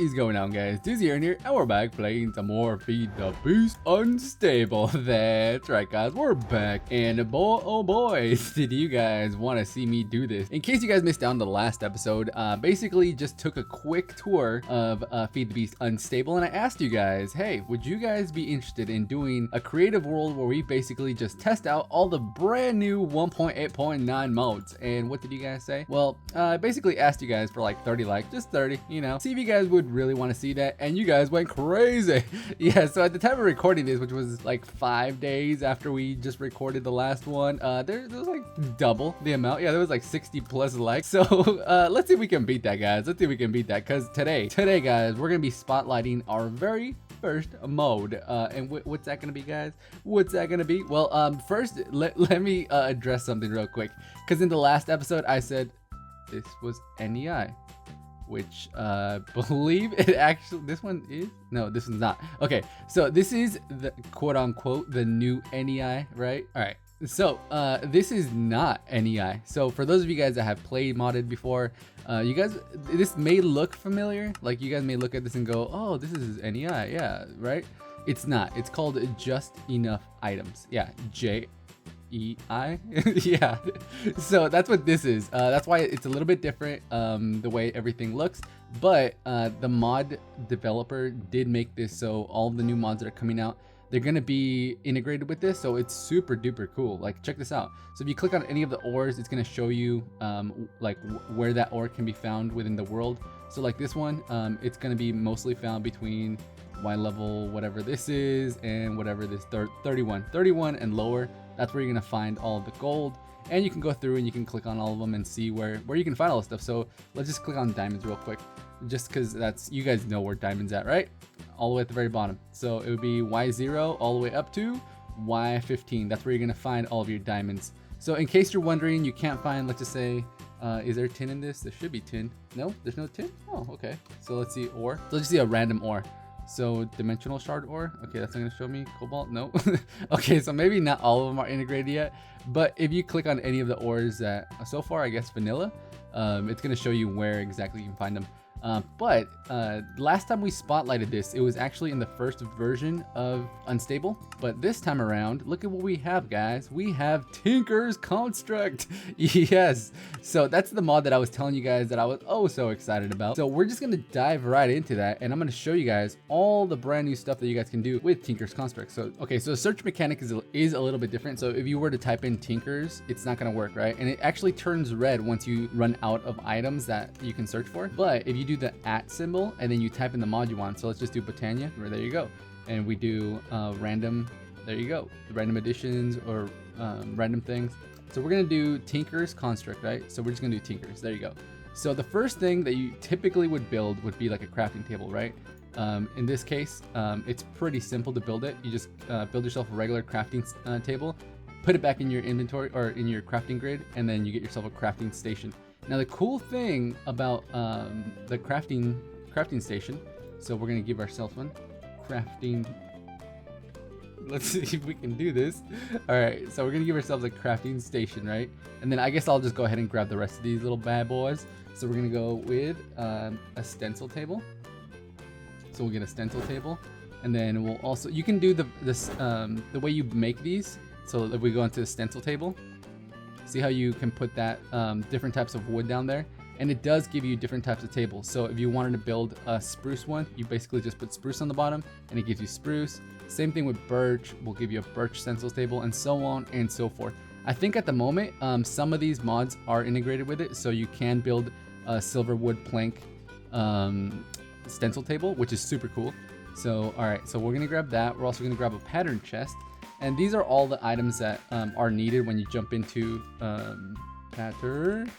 is going on, guys? Dizzy here, and we're back playing some more Feed the Beast Unstable. That's right, guys, we're back, and boy, oh boy, did you guys want to see me do this. In case you guys missed out on the last episode, basically just took a quick tour of Feed the Beast Unstable, and I asked you guys, hey, would you guys be interested in doing a creative world where we basically just test out all the brand new 1.8.9 modes? And what did you guys say? Well, I basically asked you guys for like 30 likes, just 30, you know, see if you guys would really want to see that, and you guys went crazy. Yeah, so at the time of recording this, which was like 5 days after we just recorded the last one, there was like double the amount. Yeah, there was like 60 plus likes. So let's see if we can beat that, guys. Let's see if we can beat that, because today guys, we're gonna be spotlighting our very first mode, and what's that gonna be, guys? What's that gonna be? Well, first let me address something real quick, because in the last episode I said this was NEI, which believe it actually, this one is, no, this one's not. Okay, so this is the quote unquote the new NEI, right? All right, so this is not NEI. So for those of you guys that have played modded before, you guys, this may look familiar. Like, you guys may look at this and go, oh, this is NEI, yeah, right? It's not. It's called Just Enough Items. Yeah, JEI. Yeah, so that's what this is. That's why it's a little bit different, the way everything looks, but the mod developer did make this so all of the new mods that are coming out, they're gonna be integrated with this, so it's super duper cool. Like, check this out. So if you click on any of the ores, it's gonna show you like where that ore can be found within the world. So like this one, it's gonna be mostly found between Y level whatever this is and whatever this 31 and lower. That's where you're gonna find all of the gold, and you can go through and you can click on all of them and see where you can find all this stuff. So let's just click on diamonds real quick, just because that's, you guys know where diamonds at, right? All the way at the very bottom. So it would be Y0 all the way up to Y15. That's where you're gonna find all of your diamonds. So in case you're wondering, you can't find, let's just say, is there tin in this? There should be tin. No, there's no tin. Oh, okay. So let's see ore. So let's see a random ore. So dimensional shard ore. Okay, that's not gonna show me cobalt. No. Okay, so maybe not all of them are integrated yet, but if you click on any of the ores that so far, I guess vanilla, it's gonna show you where exactly you can find them. But last time we spotlighted this, it was actually in the first version of Unstable. But this time around, look at what we have, guys. We have Tinker's Construct. Yes. So that's the mod that I was telling you guys that I was so excited about. So we're just going to dive right into that, and I'm going to show you guys all the brand new stuff that you guys can do with Tinker's Construct. So, okay, so the search mechanic is a little bit different. So if you were to type in Tinker's, it's not going to work, right? And it actually turns red once you run out of items that you can search for. But if you do the @ symbol and then you type in the mod you want, so let's just do Botania, right, there you go, and we do random, there you go, the random additions or random things. So we're gonna do Tinker's Construct, right? So we're just gonna do Tinker's, there you go. So the first thing that you typically would build would be like a crafting table, right? In this case, it's pretty simple to build it. You just build yourself a regular crafting table, put it back in your inventory or in your crafting grid, and then you get yourself a crafting station. Now the cool thing about the crafting station, so we're gonna give ourselves one crafting. Let's see if we can do this. All right, so we're gonna give ourselves a crafting station, right? And then I guess I'll just go ahead and grab the rest of these little bad boys. So we're gonna go with a stencil table. So we'll get a stencil table, and then we'll also, you can do the way you make these. So if we go into the stencil table, see how you can put that different types of wood down there, and it does give you different types of tables. So if you wanted to build a spruce one, you basically just put spruce on the bottom and it gives you spruce. Same thing with birch, will give you a birch stencil table, and so on and so forth. I think at the moment some of these mods are integrated with it, so you can build a silver wood plank stencil table, which is super cool. So all right, so we're gonna grab that. We're also gonna grab a pattern chest. And these are all the items that are needed when you jump into pattern.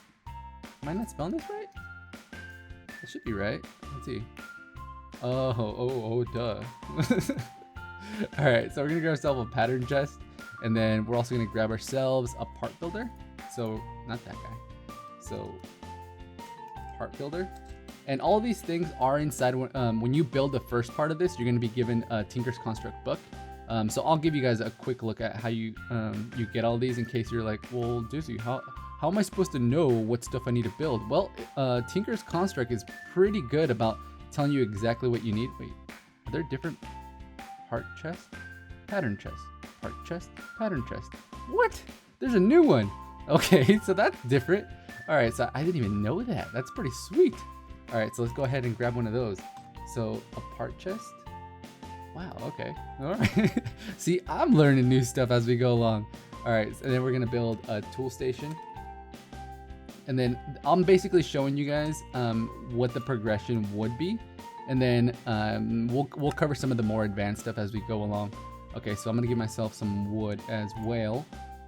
Am I not spelling this right? It should be right. Let's see. Oh, duh. All right, so we're gonna grab ourselves a pattern chest, and then we're also gonna grab ourselves a part builder. So not that guy. So part builder. And all of these things are inside. When you build the first part of this, you're gonna be given a Tinker's Construct book. So I'll give you guys a quick look at how you get all these, in case you're like, well, Dizzy, how how am I supposed to know what stuff I need to build? Well, Tinker's Construct is pretty good about telling you exactly what you need. Wait, are there different heart chest, pattern chest, heart chest, pattern chest? What? There's a new one. Okay, so that's different. All right, so I didn't even know that. That's pretty sweet. All right, so let's go ahead and grab one of those. So a part chest. Wow, okay. All right. See, I'm learning new stuff as we go along. All right, and then we're gonna build a tool station. And then I'm basically showing you guys what the progression would be. And then we'll cover some of the more advanced stuff as we go along. Okay, so I'm gonna give myself some wood as well.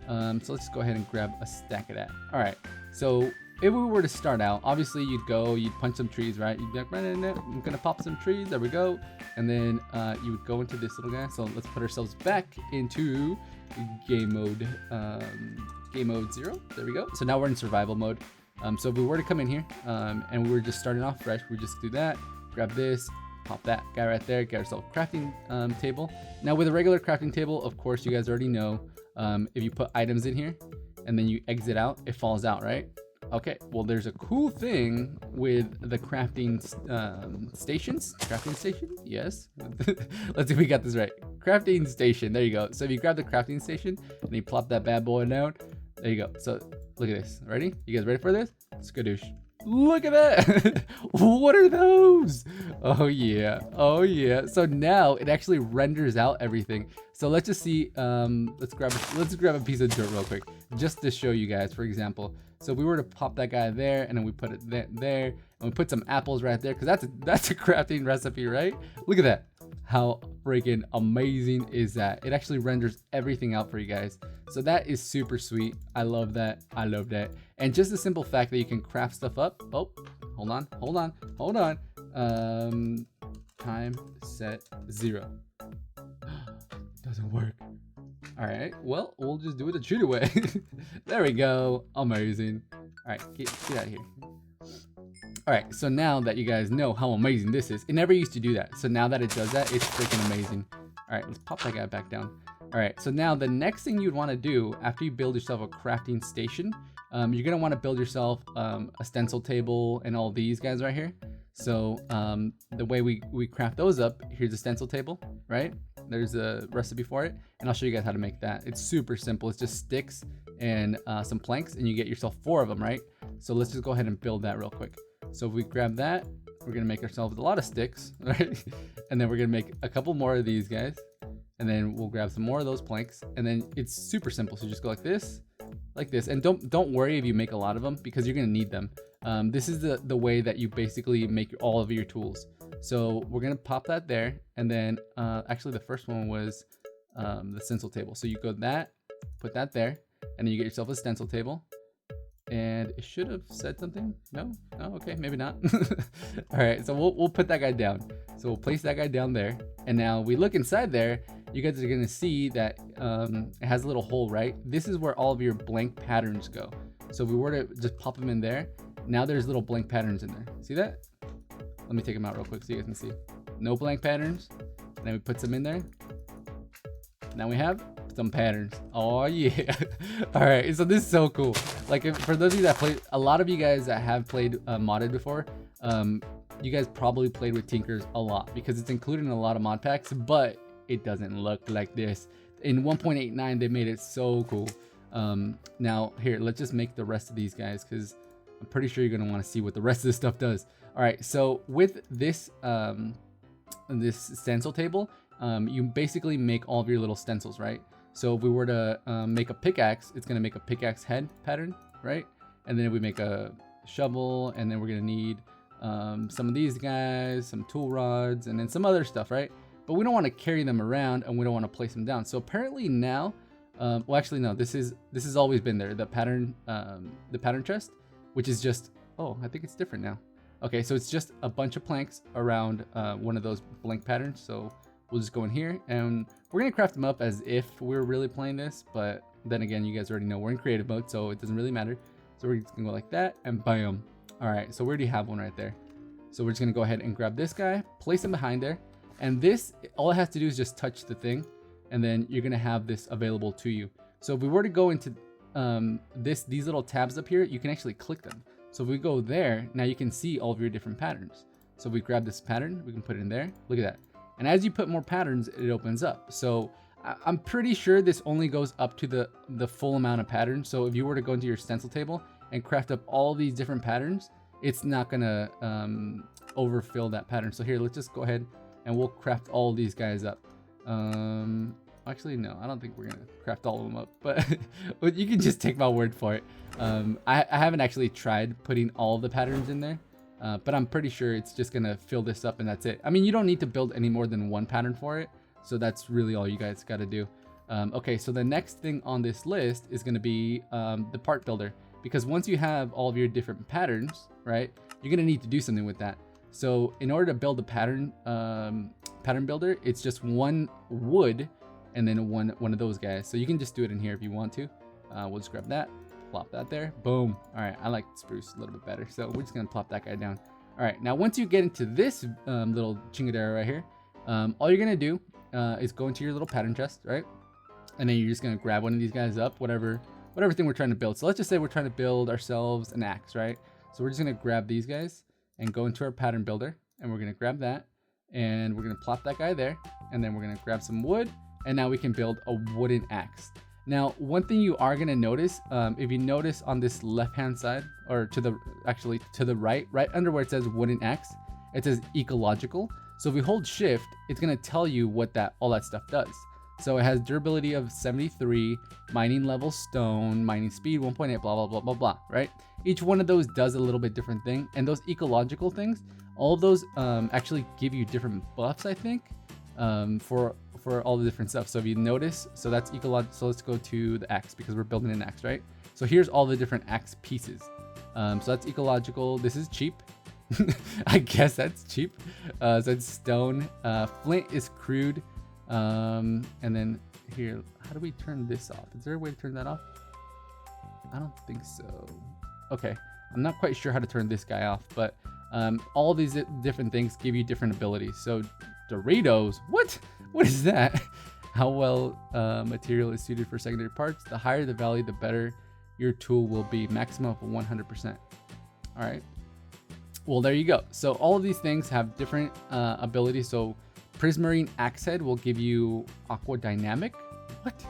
So let's go ahead and grab a stack of that. All right, so if we were to start out, obviously you'd punch some trees, right? You'd be like, I'm gonna pop some trees, there we go. And then you would go into this little guy. So let's put ourselves back into game mode 0. There we go. So now we're in survival mode. So if we were to come in here and we were just starting off fresh, we just do that, grab this, pop that guy right there, get ourselves a crafting table. Now with a regular crafting table, of course, you guys already know, if you put items in here and then you exit out, it falls out, right? Okay, well, there's a cool thing with the crafting stations. Crafting station? Yes. Let's see if we got this right. Crafting station. There you go. So if you grab the crafting station and you plop that bad boy down, there you go. So look at this. Ready? You guys ready for this? Skadoosh. Look at that. What are those? Oh yeah. Oh yeah. So now it actually renders out everything. So let's just see. Let's grab a piece of dirt real quick, just to show you guys. For example, so if we were to pop that guy there, and then we put it there, and we put some apples right there, because that's a crafting recipe, right? Look at that. How freaking amazing is that? It actually renders everything out for you guys. So that is super sweet. I love that. I love that. And just the simple fact that you can craft stuff up. Oh, hold on. Time set 0. Doesn't work. All right, well, we'll just do it the cheater way. There we go. Amazing. All right, get out of here. All right, so now that you guys know how amazing this is, it never used to do that. So now that it does that, it's freaking amazing. All right, let's pop that guy back down. All right, so now the next thing you'd want to do after you build yourself a crafting station, you're gonna want to build yourself a stencil table and all these guys right here. So the way we craft those up, here's a stencil table, right? There's a recipe for it, and I'll show you guys how to make that. It's super simple. It's just sticks and some planks, and you get yourself 4 of them, right? So let's just go ahead and build that real quick. So if we grab that, we're gonna make ourselves a lot of sticks, right? And then we're gonna make a couple more of these guys, and then we'll grab some more of those planks, and then it's super simple. So just go like this, and don't worry if you make a lot of them, because you're gonna need them. This is the way that you basically make all of your tools. So we're gonna pop that there, and then actually the first one was the stencil table. So you go that, put that there, and then you get yourself a stencil table. And it should have said something. No? Oh, okay, maybe not. All right, so we'll put that guy down. So we'll place that guy down there, and now we look inside there. You guys are gonna see that it has a little hole, right? This is where all of your blank patterns go. So if we were to just pop them in there, now there's little blank patterns in there. See that? Let me take them out real quick so you guys can see. No blank patterns. And then we put some in there. Now we have some patterns. Oh yeah. All right, so this is so cool. Like, for those of you that played, a lot of you guys that have played modded before, you guys probably played with Tinkers a lot, because it's included in a lot of mod packs, but it doesn't look like this. In 1.89 they made it so cool. Now here, let's just make the rest of these guys, because I'm pretty sure you're gonna want to see what the rest of this stuff does. All right, so with this this stencil table, you basically make all of your little stencils, right? So if we were to make a pickaxe, it's gonna make a pickaxe head pattern, right? And then if we make a shovel, and then we're gonna need some of these guys, some tool rods, and then some other stuff, right? But we don't want to carry them around, and we don't want to place them down. So apparently now, well, actually no, this has always been there. The pattern chest, which is just, oh, I think it's different now. Okay, so it's just a bunch of planks around one of those blank patterns. So we'll just go in here, and we're gonna craft them up as if we're really playing this, but then again, you guys already know we're in creative mode, so it doesn't really matter. So we're just gonna go like that, and bam. All right, so we already have one right there. So we're just gonna go ahead and grab this guy, place him behind there, and this, all it has to do is just touch the thing, and then you're gonna have this available to you. So if we were to go into these little tabs up here, you can actually click them. So if we go there, now you can see all of your different patterns. So we grab this pattern, we can put it in there. Look at that. And as you put more patterns, it opens up. So I'm pretty sure this only goes up to the full amount of patterns. So if you were to go into your stencil table and craft up all these different patterns, it's not gonna overfill that pattern. So here, let's just go ahead and we'll craft all these guys up. Actually, no, I don't think we're gonna craft all of them up, but you can just take my word for it. I haven't actually tried putting all the patterns in there, but I'm pretty sure it's just gonna fill this up and that's it. I mean, you don't need to build any more than one pattern for it, so that's really all you guys gotta do. Okay, so the next thing on this list is gonna be the part builder, because once you have all of your different patterns, right, you're gonna need to do something with that. So in order to build a pattern builder, it's just one wood and then one of those guys. So you can just do it in here if you want to. We'll just grab that, plop that there, boom. All right, I like spruce a little bit better, so we're just gonna plop that guy down. All right, now once you get into this little chingadera right here, all you're gonna do is go into your little pattern chest, right? And then you're just gonna grab one of these guys up, whatever thing we're trying to build. So let's just say we're trying to build ourselves an axe, right? So we're just gonna grab these guys and go into our pattern builder, and we're gonna grab that, and we're gonna plop that guy there, and then we're gonna grab some wood, and now we can build a wooden axe. Now, one thing you are gonna notice, if you notice on this left-hand side, or to the right under where it says wooden axe, it says ecological. So if we hold shift, it's gonna tell you what all that stuff does. So it has durability of 73, mining level stone, mining speed 1.8, blah, blah, blah, blah, blah, right? Each one of those does a little bit different thing. And those ecological things, all of those actually give you different buffs, I think, for all the different stuff. So if you notice, so that's ecological. So let's go to the axe because we're building an axe, right? So here's all the different axe pieces. So that's ecological. This is cheap. I guess that's cheap. So it's stone. Flint is crude. And then here, how do we turn this off? Is there a way to turn that off? I don't think so. Okay, I'm not quite sure how to turn this guy off, but all these different things give you different abilities. So Doritos, what is that? How well material is suited for secondary parts. The higher the value, the better your tool will be. Maximum of 100%. All right, well, there you go. So all of these things have different abilities. So Prismarine Axe Head will give you Aqua Dynamic. What?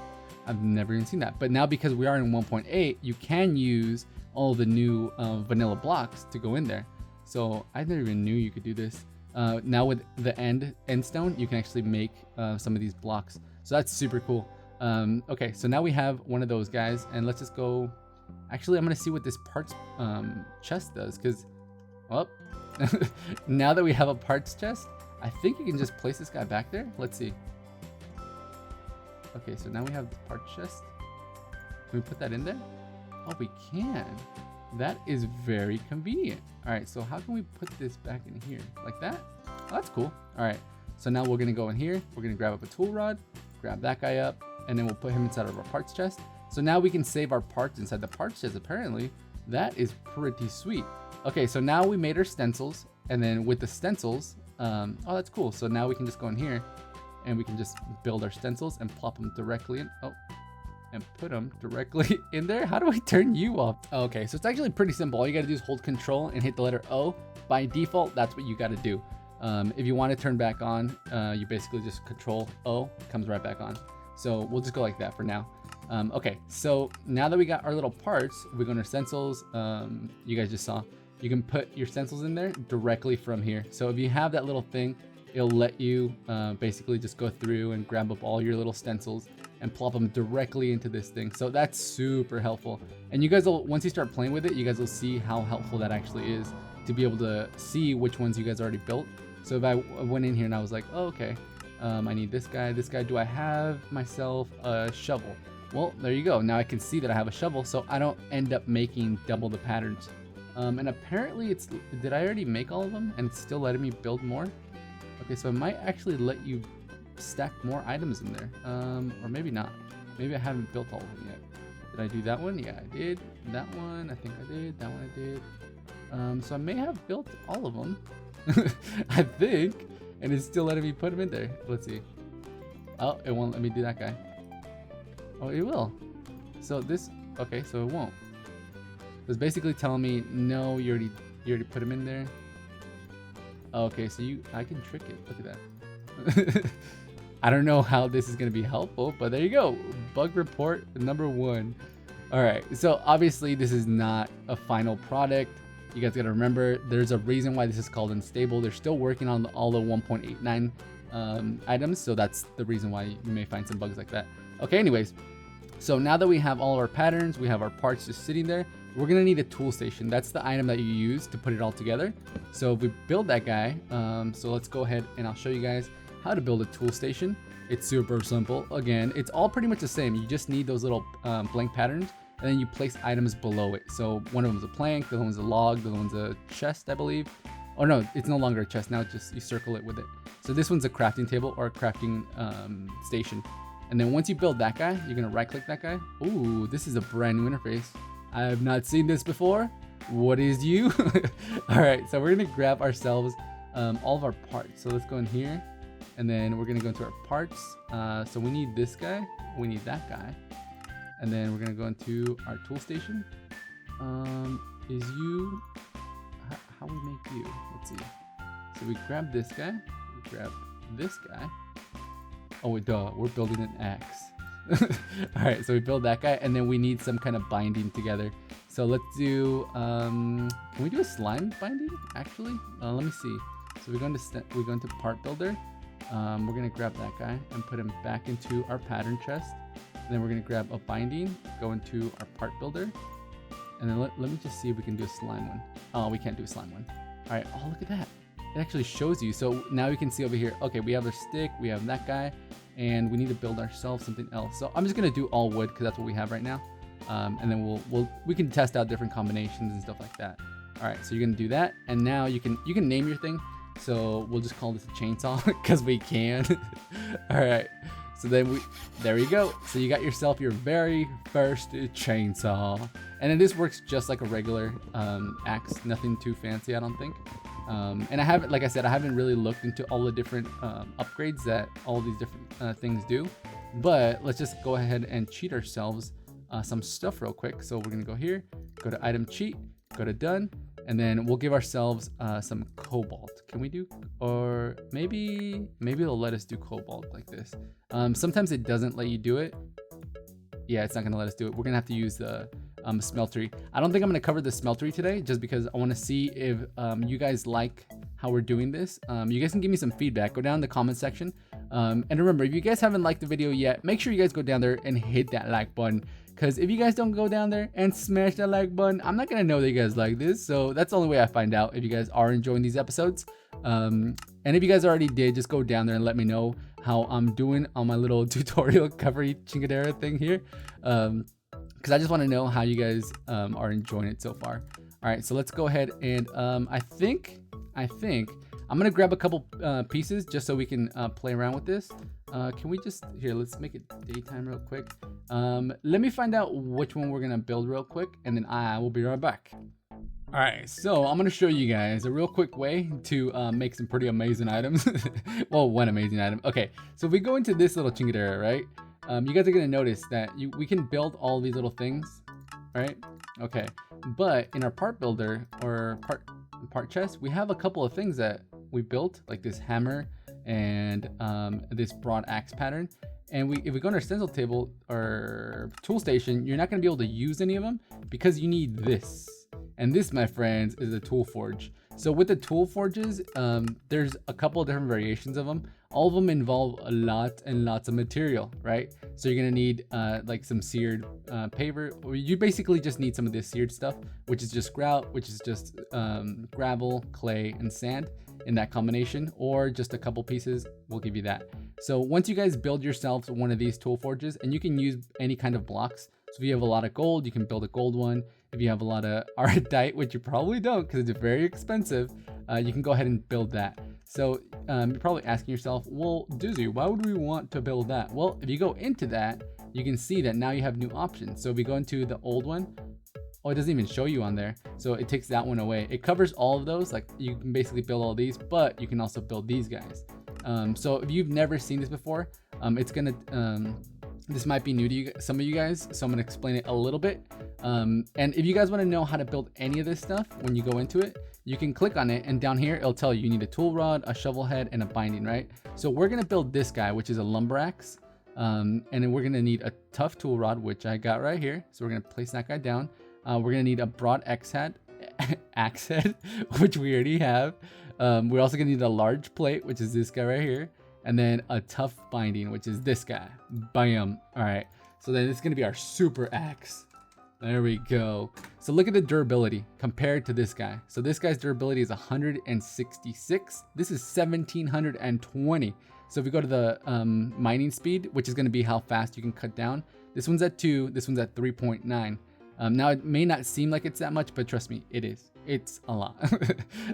I've never even seen that. But now because we are in 1.8, you can use all the new vanilla blocks to go in there. So I never even knew you could do this. Now with the end stone, you can actually make some of these blocks. So that's super cool. Okay, so now we have one of those guys, and let's just go. Actually, I'm gonna see what this parts chest does, because, well, now that we have a parts chest, I think you can just place this guy back there. Let's see. Okay, so now we have the parts chest. Can we put that in there? Oh, we can. That is very convenient. All right, so how can we put this back in here? Like that? Oh, that's cool. All right, so now we're gonna go in here. We're gonna grab up a tool rod, grab that guy up, and then we'll put him inside of our parts chest. So now we can save our parts inside the parts chest, apparently. That is pretty sweet. Okay, so now we made our stencils, and then with the stencils, oh, that's cool. So now we can just go in here and we can just build our stencils and plop them directly in. Oh, and put them directly in there. How do I turn you off? Okay, so it's actually pretty simple. All you gotta do is hold control and hit the letter O. By default, that's what you gotta do. If you want to turn back on, you basically just control O, it comes right back on. So we'll just go like that for now. Okay, so now that we got our little parts, we go into stencils. You guys just saw, you can put your stencils in there directly from here. So if you have that little thing, it'll let you basically just go through and grab up all your little stencils and plop them directly into this thing. So that's super helpful. And you guys will, once you start playing with it, you guys will see how helpful that actually is to be able to see which ones you guys already built. So if I went in here and I was like, oh, okay, I need this guy. Do I have myself a shovel? Well, there you go. Now I can see that I have a shovel, so I don't end up making double the patterns. And apparently did I already make all of them and it's still letting me build more? Okay, so it might actually let you stack more items in there. Or maybe not. Maybe I haven't built all of them yet. Did I do that one? Yeah, I did. That one, I think I did. That one I did. So I may have built all of them. I think. And it's still letting me put them in there. Let's see. Oh, it won't let me do that guy. Oh, it will. So this, okay, so it won't. It's basically telling me, no, you already put them in there. Okay, so I can trick it. Look at that. I don't know how this is going to be helpful, but there you go. Bug report number 1. All right, so obviously this is not a final product. You guys got to remember, there's a reason why this is called unstable. They're still working on all the 1.89 items, so that's the reason why you may find some bugs like that. Okay, anyways, so now that we have all our patterns, we have our parts just sitting there, we're gonna need a tool station. That's the item that you use to put it all together. So if we build that guy, so let's go ahead and I'll show you guys how to build a tool station. It's super simple. Again, it's all pretty much the same. You just need those little blank patterns, and then you place items below it. So one of them is a plank, the other one's a log, the other one's a chest, I believe. Oh no, it's no longer a chest. Now it's just you circle it with it. So this one's a crafting table or a crafting station. And then once you build that guy, you're gonna right click that guy. Ooh, this is a brand new interface. I have not seen this before. What is you? All right, so we're gonna grab ourselves all of our parts. So let's go in here, and then we're gonna go into our parts. So we need this guy, we need that guy, and then we're gonna go into our tool station. Is you? How we make you? Let's see. So we grab this guy, we grab this guy. Oh wait, duh, we're building an axe. All right, so we build that guy, and then we need some kind of binding together. So let's do, can we do a slime binding actually? Let me see. So we go into part builder. We're gonna grab that guy and put him back into our pattern chest. And then we're gonna grab a binding, go into our part builder. And then let me just see if we can do a slime one. Oh, we can't do a slime one. All right, oh, look at that. It actually shows you. So now you can see over here, okay, we have a stick, we have that guy, and we need to build ourselves something else. So I'm just gonna do all wood because that's what we have right now. And then we can test out different combinations and stuff like that. All right, so you're gonna do that, and now you can name your thing. So we'll just call this a chainsaw because we can. All right, so then there you go. So you got yourself your very first chainsaw, and then this works just like a regular axe. Nothing too fancy, I don't think. And I haven't, like I said, I haven't really looked into all the different upgrades that all these different things do. But let's just go ahead and cheat ourselves some stuff real quick. So we're gonna go here, go to item cheat, go to done, and then we'll give ourselves some cobalt. Can we do, or maybe it'll let us do cobalt like this. Sometimes it doesn't let you do it. Yeah, it's not gonna let us do it. We're gonna have to use the smeltery. I don't think I'm gonna cover the smeltery today, just because I want to see if you guys like how we're doing this. You guys can give me some feedback. Go down in the comment section, and remember, if you guys haven't liked the video yet, make sure you guys go down there and hit that like button, because if you guys don't go down there and smash that like button, I'm not gonna know that you guys like this. So that's the only way I find out if you guys are enjoying these episodes. And if you guys already did, just go down there and let me know how I'm doing on my little tutorial covery chingadera thing here. Because I just want to know how you guys are enjoying it so far. All right, so let's go ahead and I think I'm gonna grab a couple pieces just so we can play around with this. Can we just, here, let's make it daytime real quick. Let me find out which one we're gonna build real quick, and then I will be right back. All right, so I'm gonna show you guys a real quick way to make some pretty amazing items. Well, one amazing item. Okay, so if we go into this little chingadera, right? You guys are gonna notice that we can build all these little things, right? Okay, but in our part builder or part chest, we have a couple of things that we built, like this hammer and this broad axe pattern. And if we go on our stencil table or tool station, you're not gonna be able to use any of them because you need this. And this, my friends, is a tool forge. So with the tool forges, there's a couple of different variations of them. All of them involve a lot and lots of material, right? So you're gonna need like some seared paver, or you basically just need some of this seared stuff, which is just grout, which is just gravel, clay, and sand in that combination, or just a couple pieces will give you that. So once you guys build yourselves one of these tool forges, and you can use any kind of blocks. So if you have a lot of gold, you can build a gold one. If you have a lot of ardite, which you probably don't because it's very expensive, you can go ahead and build that. So you're probably asking yourself, well, Dizzy, why would we want to build that? Well, if you go into that, you can see that now you have new options. So if we go into the old one, oh, it doesn't even show you on there. So it takes that one away. It covers all of those. Like you can basically build all these, but you can also build these guys. So if you've never seen this before, it's gonna, this might be new to you, some of you guys, so I'm gonna explain it a little bit. And if you guys wanna know how to build any of this stuff when you go into it, you can click on it, and down here it'll tell you need a tool rod, a shovel head, and a binding, right? So we're gonna build this guy, which is a lumber axe, and then we're gonna need a tough tool rod, which I got right here. So we're gonna place that guy down. We're gonna need a broad axe head, which we already have. We're also gonna need a large plate, which is this guy right here, and then a tough binding, which is this guy. Bam. All right. So then it's gonna be our super axe. There we go. So look at the durability compared to this guy. So this guy's durability is 166. This is 1720. So if we go to the mining speed, which is going to be how fast you can cut down, this one's at 2, this one's at 3.9. Now it may not seem like it's that much, but trust me, it is. It's a lot.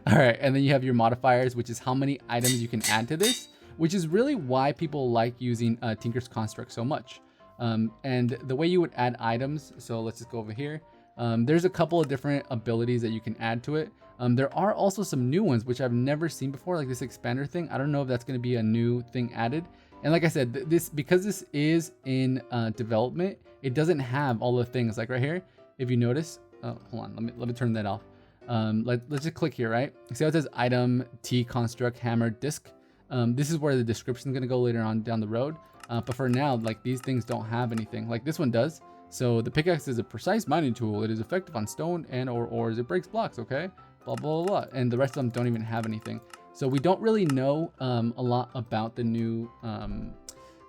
All right, and then you have your modifiers, which is how many items you can add to this, which is really why people like using Tinker's Construct so much. And the way you would add items, so let's just go over here. There's a couple of different abilities that you can add to it. There are also some new ones, which I've never seen before, like this expander thing. I don't know if that's going to be a new thing added. And like I said, because this is in development, it doesn't have all the things like right here. If you notice, oh, hold on, let me turn that off. Let's just click here, right? See how it says item, T construct, hammer, disc. This is where the description is going to go later on down the road. But for now, like these things don't have anything. Like this one does. So the pickaxe is a precise mining tool. It is effective on stone and or ores. It breaks blocks, okay? Blah, blah, blah, blah. And the rest of them don't even have anything. So we don't really know a lot about the new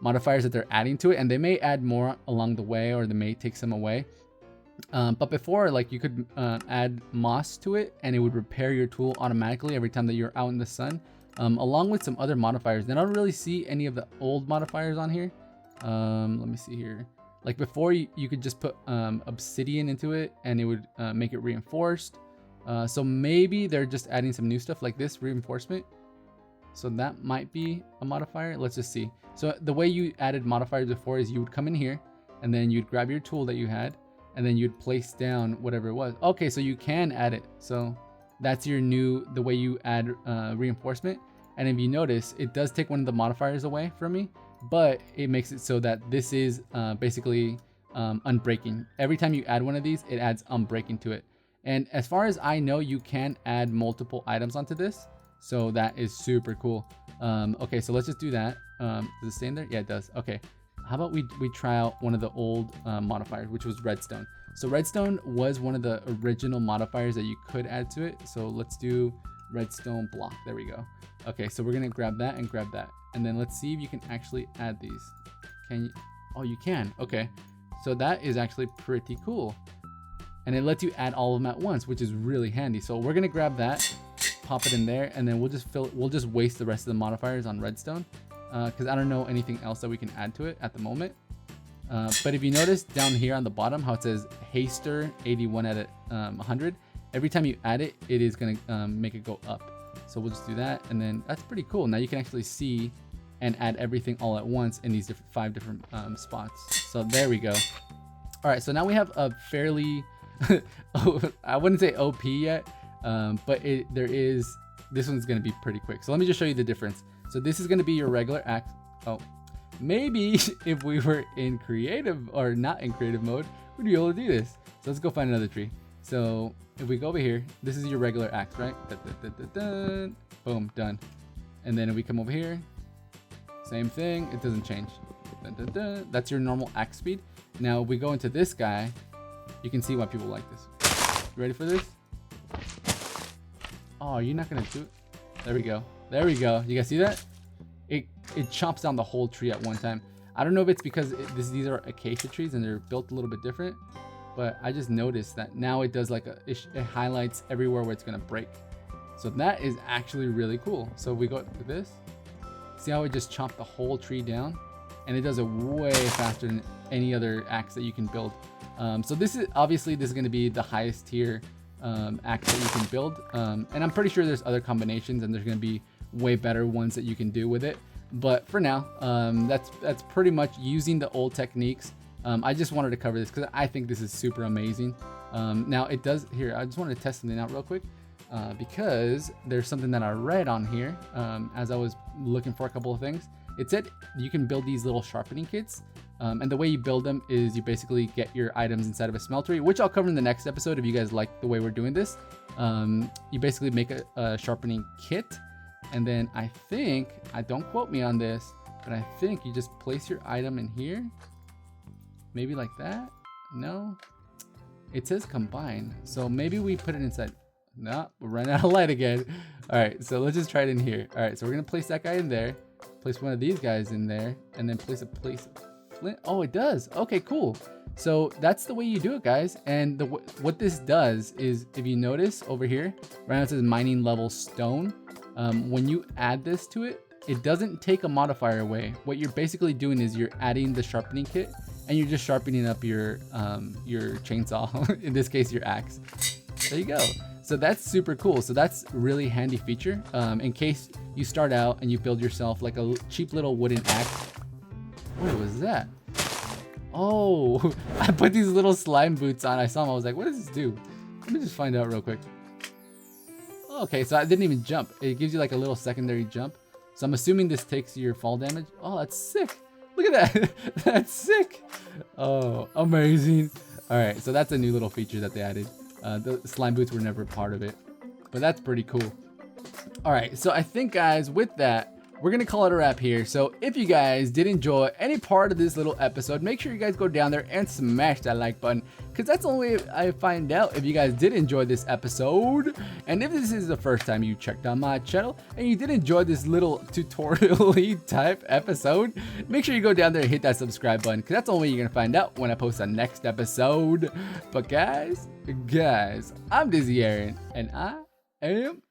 modifiers that they're adding to it. And they may add more along the way, or they may take some away. But before, like you could add moss to it and it would repair your tool automatically every time that you're out in the sun. Along with some other modifiers. Then I don't really see any of the old modifiers on here. Let me see here. Like before, you could just put obsidian into it and it would make it reinforced. So maybe they're just adding some new stuff like this reinforcement. So that might be a modifier. Let's just see. So the way you added modifiers before is you would come in here and then you'd grab your tool that you had and then you'd place down whatever it was. Okay, so you can add it. So that's your new, the way you add reinforcement. And if you notice, it does take one of the modifiers away from me, but it makes it so that this is basically unbreaking. Every time you add one of these, it adds unbreaking to it. And as far as I know, you can add multiple items onto this. So that is super cool. Okay, so let's just do that. Does it stay in there? Yeah, it does. Okay. How about we try out one of the old modifiers, which was redstone. So redstone was one of the original modifiers that you could add to it. So let's do redstone block. There we go. Okay, so we're gonna grab that and grab that, and then let's see if you can actually add these. Can you? Oh, you can. Okay, so that is actually pretty cool, and it lets you add all of them at once, which is really handy. So we're gonna grab that, pop it in there, and then we'll just waste the rest of the modifiers on redstone, because I don't know anything else that we can add to it at the moment. But if you notice down here on the bottom how it says Haster 81 out of 100, every time you add it, it is going to make it go up. So we'll just do that, and then that's pretty cool. Now you can actually see and add everything all at once in these 5 different spots. So there we go. All right, so now we have a fairly, I wouldn't say OP yet, but this one's going to be pretty quick. So let me just show you the difference. So this is going to be your regular axe. Oh, maybe if we were in creative or not in creative mode, we'd be able to do this. So let's go find another tree. So if we go over here, this is your regular axe, right? Dun, dun, dun, dun, dun. Boom, done. And then if we come over here, same thing, it doesn't change. Dun, dun, dun. That's your normal axe speed. Now if we go into this guy, you can see why people like this. You ready for this? Oh, you're not gonna do it. There we go. There we go. You guys see that? It chops down the whole tree at one time. I don't know if it's because these are acacia trees and they're built a little bit different, but I just noticed that now it does like it highlights everywhere where it's gonna break. So that is actually really cool. So we go to this, see how it just chopped the whole tree down, and it does it way faster than any other axe that you can build. So this is going to be the highest tier axe that you can build, and I'm pretty sure there's other combinations and there's going to be way better ones that you can do with it. But for now, that's pretty much using the old techniques. I just wanted to cover this because I think this is super amazing. Now it does here. I just wanted to test something out real quick because there's something that I read on here as I was looking for a couple of things. It said you can build these little sharpening kits And the way you build them is you basically get your items inside of a smeltery, which I'll cover in the next episode if you guys like the way we're doing this. You basically make a sharpening kit, and then I think, don't quote me on this, but I think you just place your item in here, maybe like that. No, it says combine, so maybe we put it inside. No, we're running out of light again. All right, so let's just try it in here. All right, so we're gonna place that guy in there, place one of these guys in there, and then place flint. Oh, it does. Okay, cool. So that's the way you do it, guys. And what this does is, if you notice over here, right now it says mining level stone. When you add this to it, it doesn't take a modifier away. What you're basically doing is you're adding the sharpening kit, and you're just sharpening up your chainsaw. In this case, your axe. There you go. So that's super cool. So that's a really handy feature. In case you start out and you build yourself like a cheap little wooden axe. What was that? Oh, I put these little slime boots on. I saw them. I was like, what does this do? Let me just find out real quick. Okay, so I didn't even jump. It gives you like a little secondary jump. So I'm assuming this takes your fall damage. Oh, that's sick. Look at that. That's sick. Oh, amazing. All right, so that's a new little feature that they added. The slime boots were never part of it, but that's pretty cool. All right, so I think, guys, with that, we're gonna call it a wrap here. So if you guys did enjoy any part of this little episode, make sure you guys go down there and smash that like button, because that's the only way I find out if you guys did enjoy this episode. And if this is the first time you checked out my channel and you did enjoy this little tutorial-y type episode, make sure you go down there and hit that subscribe button, because that's the only way you're gonna find out when I post the next episode. But guys, I'm Dizzy Aaron, and I am